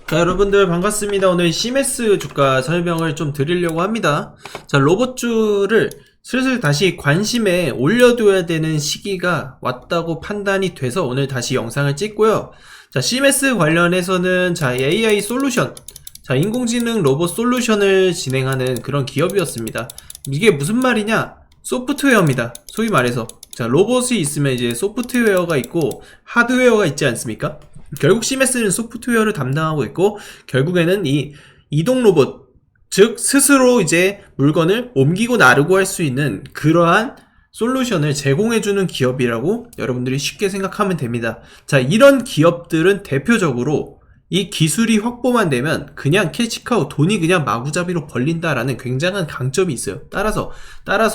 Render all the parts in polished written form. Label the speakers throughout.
Speaker 1: 자, 여러분들 반갑습니다. 오늘 CMS 주가 설명을 좀 드리려고 합니다. 자, 로봇주를 슬슬 다시 관심에 올려둬야 되는 시기가 왔다고 판단이 돼서 오늘 다시 영상을 찍고요. 자, CMS 관련해서는 자, AI 솔루션, 자, 인공지능 로봇 솔루션을 진행하는 그런 기업이었습니다. 이게 무슨 말이냐? 소프트웨어입니다. 소위 말해서. 자, 로봇이 있으면 이제 소프트웨어가 있고 하드웨어가 있지 않습니까? 결국 CMS는 소프트웨어를 담당하고 있고, 결국에는 이 이동 로봇, 즉 스스로 이제 물건을 옮기고 나르고 할 수 있는 그러한 솔루션을 제공해주는 기업이라고 여러분들이 쉽게 생각하면 됩니다. 자, 이런 기업들은 대표적으로 이 기술이 확보만 되면 그냥 캐치카우, 돈이 그냥 마구잡이로 벌린다라는 굉장한 강점이 있어요. 따라서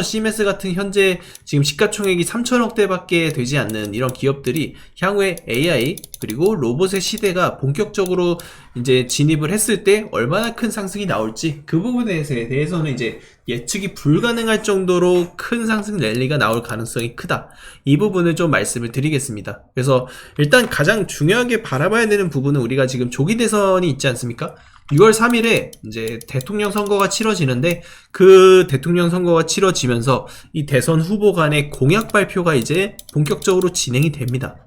Speaker 1: CMS 같은 현재 지금 시가총액이 3천억대밖에 되지 않는 이런 기업들이 향후에 AI 그리고 로봇의 시대가 본격적으로 이제 진입을 했을 때 얼마나 큰 상승이 나올지, 그 부분에 대해서는 이제 예측이 불가능할 정도로 큰 상승 랠리가 나올 가능성이 크다. 이 부분을 좀 말씀을 드리겠습니다. 그래서 일단 가장 중요하게 바라봐야 되는 부분은, 우리가 지금 조기 대선이 있지 않습니까? 6월 3일에 이제 대통령 선거가 치러지는데, 그 대통령 선거가 치러지면서 이 대선 후보 간의 공약 발표가 이제 본격적으로 진행이 됩니다.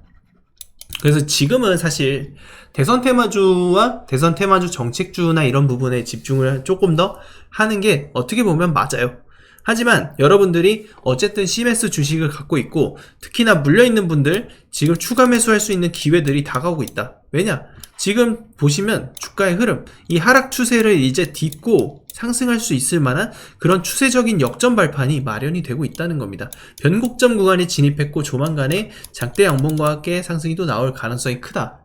Speaker 1: 그래서 지금은 사실 대선 테마주와 대선 테마주 정책주나 이런 부분에 집중을 조금 더 하는 게 어떻게 보면 맞아요. 하지만 여러분들이 어쨌든 CMS 주식을 갖고 있고, 특히나 물려있는 분들 지금 추가 매수할 수 있는 기회들이 다가오고 있다. 왜냐? 지금 보시면 주가의 흐름, 이 하락 추세를 이제 딛고 상승할 수 있을 만한 그런 추세적인 역전 발판이 마련이 되고 있다는 겁니다. 변곡점 구간에 진입했고 조만간에 장대 양봉과 함께 상승이 또 나올 가능성이 크다.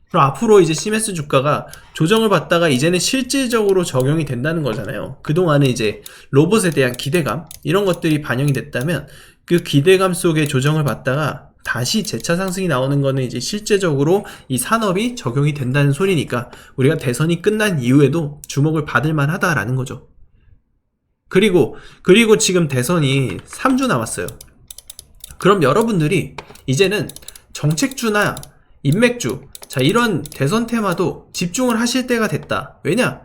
Speaker 1: 그럼 앞으로 이제 CMS 주가가 조정을 받다가 이제는 실질적으로 적용이 된다는 거잖아요. 그동안은 이제 로봇에 대한 기대감, 이런 것들이 반영이 됐다면 그 기대감 속에 조정을 받다가 다시 재차 상승이 나오는 거는 이제 실제적으로 이 산업이 적용이 된다는 소리니까 우리가 대선이 끝난 이후에도 주목을 받을 만하다라는 거죠. 그리고 지금 대선이 3주 남았어요. 그럼 여러분들이 이제는 정책주나 인맥주, 자, 이런 대선 테마도 집중을 하실 때가 됐다. 왜냐?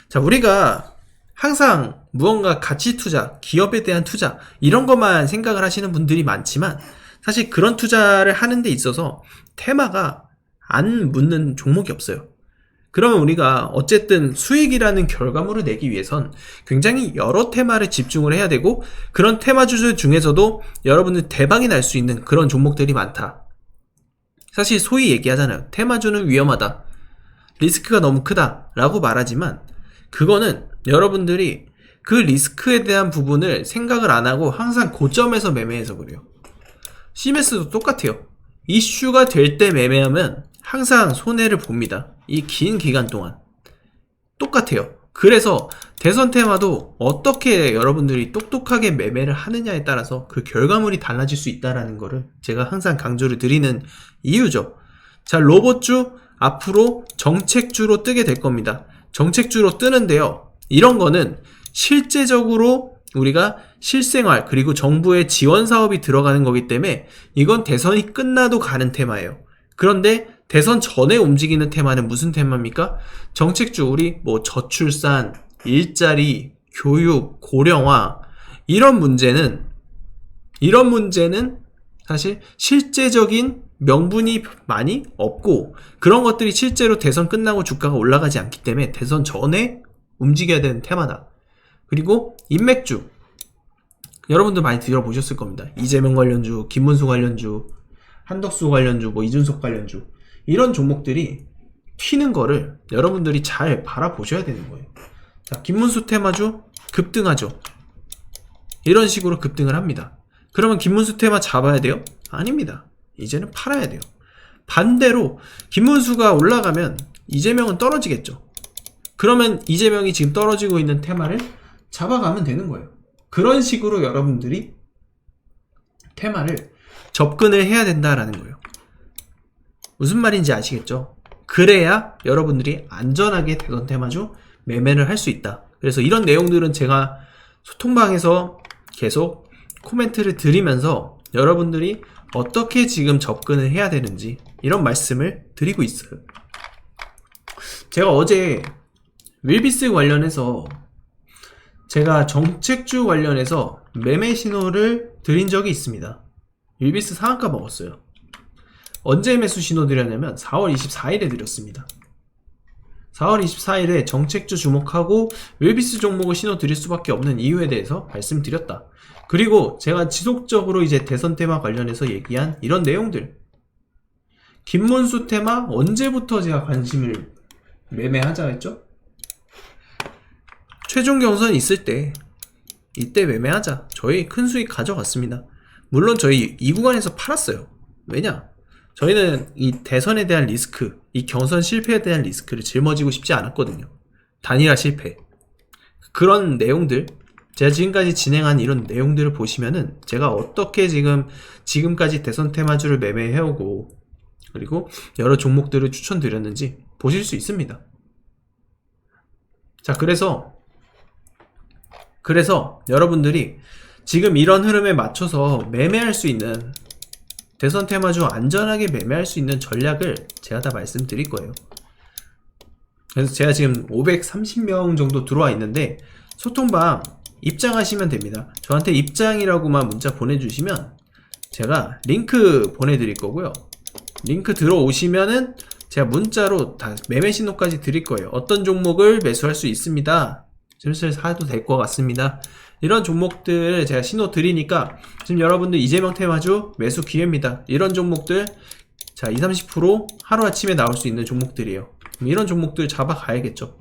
Speaker 1: 자, 우리가 항상 무언가 가치 투자, 기업에 대한 투자, 이런 것만 생각을 하시는 분들이 많지만, 사실 그런 투자를 하는 데 있어서 테마가 안 묻는 종목이 없어요. 그러면 우리가 어쨌든 수익이라는 결과물을 내기 위해선 굉장히 여러 테마를 집중을 해야 되고, 그런 테마주들 중에서도 여러분들 대박이 날 수 있는 그런 종목들이 많다. 사실 소위 얘기하잖아요. 테마주는 위험하다, 리스크가 너무 크다 라고 말하지만, 그거는 여러분들이 그 리스크에 대한 부분을 생각을 안 하고 항상 고점에서 매매해서 그래요. CMS도 똑같아요. 이슈가 될 때 매매하면 항상 손해를 봅니다. 이 긴 기간 동안 똑같아요. 그래서 대선 테마도 어떻게 여러분들이 똑똑하게 매매를 하느냐에 따라서 그 결과물이 달라질 수 있다는 거를 제가 항상 강조를 드리는 이유죠. 자, 로봇주 앞으로 정책주로 뜨게 될 겁니다. 정책주로 뜨는데요, 이런 거는 실제적으로 우리가 실생활 그리고 정부의 지원 사업이 들어가는 거기 때문에 이건 대선이 끝나도 가는 테마예요. 그런데 대선 전에 움직이는 테마는 무슨 테마입니까? 정책주, 우리 뭐 저출산, 일자리, 교육, 고령화, 이런 문제는 사실 실제적인 명분이 많이 없고, 그런 것들이 실제로 대선 끝나고 주가가 올라가지 않기 때문에 대선 전에 움직여야 되는 테마다. 그리고 인맥주, 여러분들 많이 들어보셨을 겁니다. 이재명 관련주, 김문수 관련주, 한덕수 관련주, 뭐 이준석 관련주, 이런 종목들이 튀는 거를 여러분들이 잘 바라보셔야 되는 거예요. 자, 김문수 테마주 급등하죠. 이런 식으로 급등을 합니다. 그러면 김문수 테마 잡아야 돼요? 아닙니다. 이제는 팔아야 돼요. 반대로 김문수가 올라가면 이재명은 떨어지겠죠. 그러면 이재명이 지금 떨어지고 있는 테마를 잡아가면 되는 거예요. 그런 식으로 여러분들이 테마를 접근을 해야 된다라는 거예요. 무슨 말인지 아시겠죠? 그래야 여러분들이 안전하게 대선 테마주 매매를 할 수 있다. 그래서 이런 내용들은 제가 소통방에서 계속 코멘트를 드리면서 여러분들이 어떻게 지금 접근을 해야 되는지 이런 말씀을 드리고 있어요. 제가 어제 윌비스 관련해서 제가 정책주 관련해서 매매 신호를 드린 적이 있습니다. 윌비스 상한가 먹었어요. 언제 매수 신호 드렸냐면 4월 24일에 드렸습니다. 4월 24일에 정책주 주목하고 윌비스 종목을 신호 드릴 수밖에 없는 이유에 대해서 말씀드렸다. 그리고 제가 지속적으로 이제 대선 테마 관련해서 얘기한 이런 내용들, 김문수 테마 언제부터 제가 관심을 매매하자 했죠? 최종 경선 있을 때 이때 매매하자. 저희 큰 수익 가져갔습니다. 물론 저희 이 구간에서 팔았어요. 왜냐? 저희는 이 대선에 대한 리스크, 이 경선 실패에 대한 리스크를 짊어지고 싶지 않았거든요. 단일화 실패. 그런 내용들, 제가 지금까지 진행한 이런 내용들을 보시면은 제가 어떻게 지금까지 대선 테마주를 매매해오고 그리고 여러 종목들을 추천드렸는지 보실 수 있습니다. 자, 그래서 여러분들이 지금 이런 흐름에 맞춰서 매매할 수 있는, 대선 테마주 안전하게 매매할 수 있는 전략을 제가 다 말씀드릴 거예요. 그래서 제가 지금 530명 정도 들어와 있는데 소통방 입장하시면 됩니다. 저한테 입장이라고만 문자 보내주시면 제가 링크 보내드릴 거고요. 링크 들어오시면은 제가 문자로 다 매매 신호까지 드릴 거예요. 어떤 종목을 매수할 수 있습니다. 슬슬 사도 될 것 같습니다. 이런 종목들 제가 신호 드리니까 지금 여러분들 이재명 테마주 매수 기회입니다. 이런 종목들 자 20-30% 하루아침에 나올 수 있는 종목들이에요. 이런 종목들 잡아가야겠죠.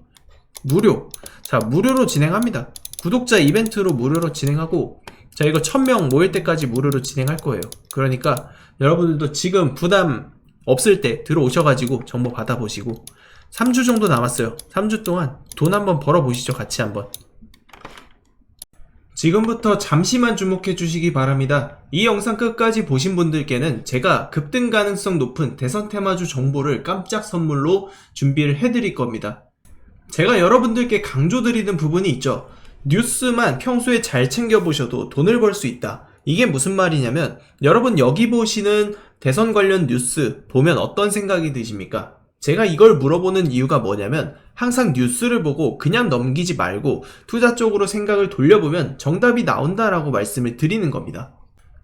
Speaker 1: 무료. 자, 무료로 진행합니다. 구독자 이벤트로 무료로 진행하고, 자, 이거 1000명 모일 때까지 무료로 진행할 거예요. 그러니까 여러분들도 지금 부담 없을 때 들어오셔가지고 정보 받아보시고, 3주 정도 남았어요. 3주 동안 돈 한번 벌어보시죠. 같이 한번. 지금부터 잠시만 주목해 주시기 바랍니다. 이 영상 끝까지 보신 분들께는 제가 급등 가능성 높은 대선 테마주 정보를 깜짝 선물로 준비를 해드릴 겁니다. 제가 여러분들께 강조드리는 부분이 있죠. 뉴스만 평소에 잘 챙겨보셔도 돈을 벌 수 있다. 이게 무슨 말이냐면, 여러분 여기 보시는 대선 관련 뉴스 보면 어떤 생각이 드십니까? 제가 이걸 물어보는 이유가 뭐냐면, 항상 뉴스를 보고 그냥 넘기지 말고 투자 쪽으로 생각을 돌려보면 정답이 나온다라고 말씀을 드리는 겁니다.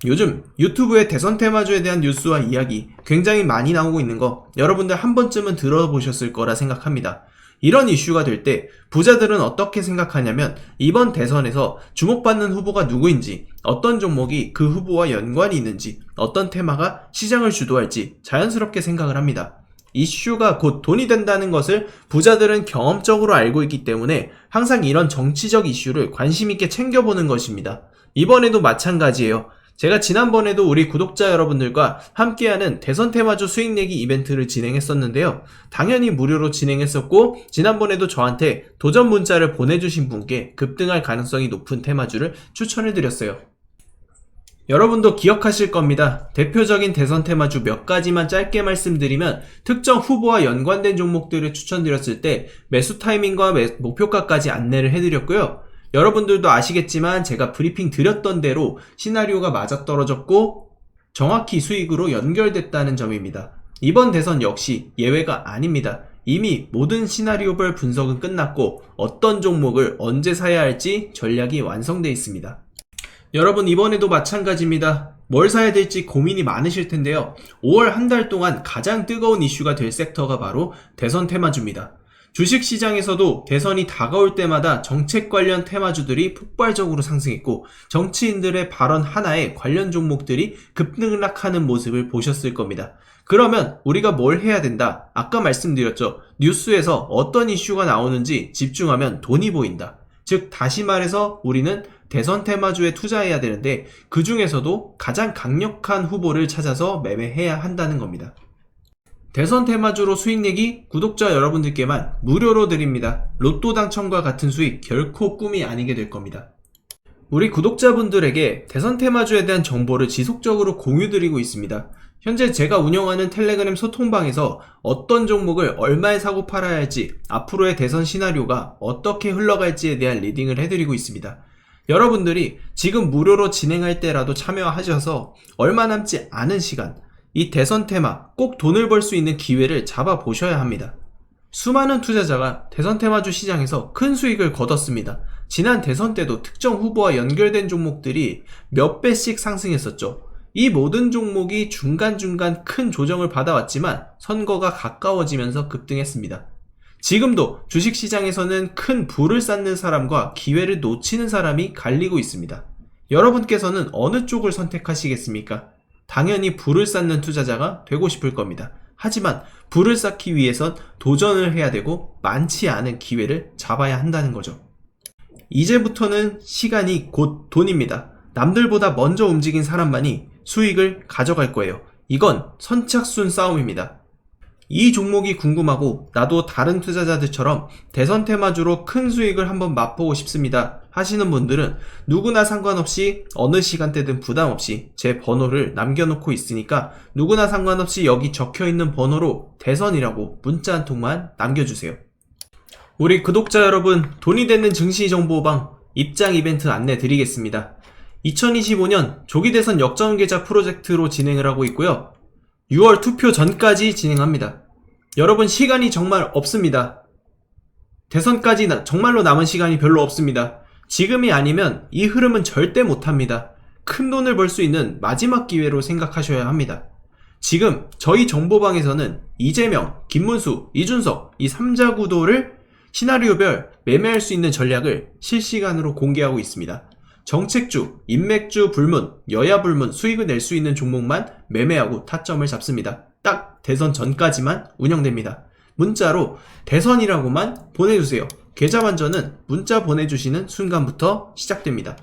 Speaker 1: 요즘 유튜브에 대선 테마주에 대한 뉴스와 이야기 굉장히 많이 나오고 있는 거 여러분들 한 번쯤은 들어보셨을 거라 생각합니다. 이런 이슈가 될 때 부자들은 어떻게 생각하냐면, 이번 대선에서 주목받는 후보가 누구인지, 어떤 종목이 그 후보와 연관이 있는지, 어떤 테마가 시장을 주도할지 자연스럽게 생각을 합니다. 이슈가 곧 돈이 된다는 것을 부자들은 경험적으로 알고 있기 때문에 항상 이런 정치적 이슈를 관심 있게 챙겨보는 것입니다. 이번에도 마찬가지예요. 제가 지난번에도 우리 구독자 여러분들과 함께하는 대선 테마주 수익 내기 이벤트를 진행했었는데요. 당연히 무료로 진행했었고, 지난번에도 저한테 도전 문자를 보내주신 분께 급등할 가능성이 높은 테마주를 추천해드렸어요. 여러분도 기억하실 겁니다. 대표적인 대선 테마주 몇 가지만 짧게 말씀드리면, 특정 후보와 연관된 종목들을 추천드렸을 때 매수 타이밍과 목표가까지 안내를 해드렸고요. 여러분들도 아시겠지만 제가 브리핑 드렸던 대로 시나리오가 맞아떨어졌고 정확히 수익으로 연결됐다는 점입니다. 이번 대선 역시 예외가 아닙니다. 이미 모든 시나리오별 분석은 끝났고 어떤 종목을 언제 사야 할지 전략이 완성되어 있습니다. 여러분 이번에도 마찬가지입니다. 뭘 사야 될지 고민이 많으실 텐데요. 5월 한 달 동안 가장 뜨거운 이슈가 될 섹터가 바로 대선 테마주입니다. 주식시장에서도 대선이 다가올 때마다 정책 관련 테마주들이 폭발적으로 상승했고, 정치인들의 발언 하나에 관련 종목들이 급등락하는 모습을 보셨을 겁니다. 그러면 우리가 뭘 해야 된다? 아까 말씀드렸죠. 뉴스에서 어떤 이슈가 나오는지 집중하면 돈이 보인다. 즉 다시 말해서 우리는 대선 테마주에 투자해야 되는데, 그 중에서도 가장 강력한 후보를 찾아서 매매해야 한다는 겁니다. 대선 테마주로 수익 내기 구독자 여러분들께만 무료로 드립니다. 로또 당첨과 같은 수익 결코 꿈이 아니게 될 겁니다. 우리 구독자분들에게 대선 테마주에 대한 정보를 지속적으로 공유드리고 있습니다. 현재 제가 운영하는 텔레그램 소통방에서 어떤 종목을 얼마에 사고 팔아야 할지, 앞으로의 대선 시나리오가 어떻게 흘러갈지에 대한 리딩을 해드리고 있습니다. 여러분들이 지금 무료로 진행할 때라도 참여하셔서 얼마 남지 않은 시간, 이 대선 테마 꼭 돈을 벌 수 있는 기회를 잡아보셔야 합니다. 수많은 투자자가 대선 테마주 시장에서 큰 수익을 거뒀습니다. 지난 대선 때도 특정 후보와 연결된 종목들이 몇 배씩 상승했었죠. 이 모든 종목이 중간중간 큰 조정을 받아왔지만 선거가 가까워지면서 급등했습니다. 지금도 주식시장에서는 큰 부를 쌓는 사람과 기회를 놓치는 사람이 갈리고 있습니다. 여러분께서는 어느 쪽을 선택하시겠습니까? 당연히 부를 쌓는 투자자가 되고 싶을 겁니다. 하지만 부를 쌓기 위해선 도전을 해야 되고 많지 않은 기회를 잡아야 한다는 거죠. 이제부터는 시간이 곧 돈입니다. 남들보다 먼저 움직인 사람만이 수익을 가져갈 거예요. 이건 선착순 싸움입니다. 이 종목이 궁금하고 나도 다른 투자자들처럼 대선 테마주로 큰 수익을 한번 맛보고 싶습니다 하시는 분들은 누구나 상관없이 어느 시간대든 부담없이 제 번호를 남겨놓고 있으니까 누구나 상관없이 여기 적혀있는 번호로 대선이라고 문자 한 통만 남겨주세요. 우리 구독자 여러분, 돈이 되는 증시정보방 입장 이벤트 안내 드리겠습니다. 2025년 조기대선 역전계좌 프로젝트로 진행을 하고 있고요. 6월 투표 전까지 진행합니다. 여러분, 시간이 정말 없습니다. 대선까지 정말로 남은 시간이 별로 없습니다. 지금이 아니면 이 흐름은 절대 못합니다. 큰 돈을 벌 수 있는 마지막 기회로 생각하셔야 합니다. 지금 저희 정보방에서는 이재명, 김문수, 이준석 이 3자 구도를 시나리오별 매매할 수 있는 전략을 실시간으로 공개하고 있습니다. 정책주, 인맥주 불문, 여야 불문 수익을 낼 수 있는 종목만 매매하고 타점을 잡습니다. 딱 대선 전까지만 운영됩니다. 문자로 대선이라고만 보내주세요. 계좌 반전은 문자 보내주시는 순간부터 시작됩니다.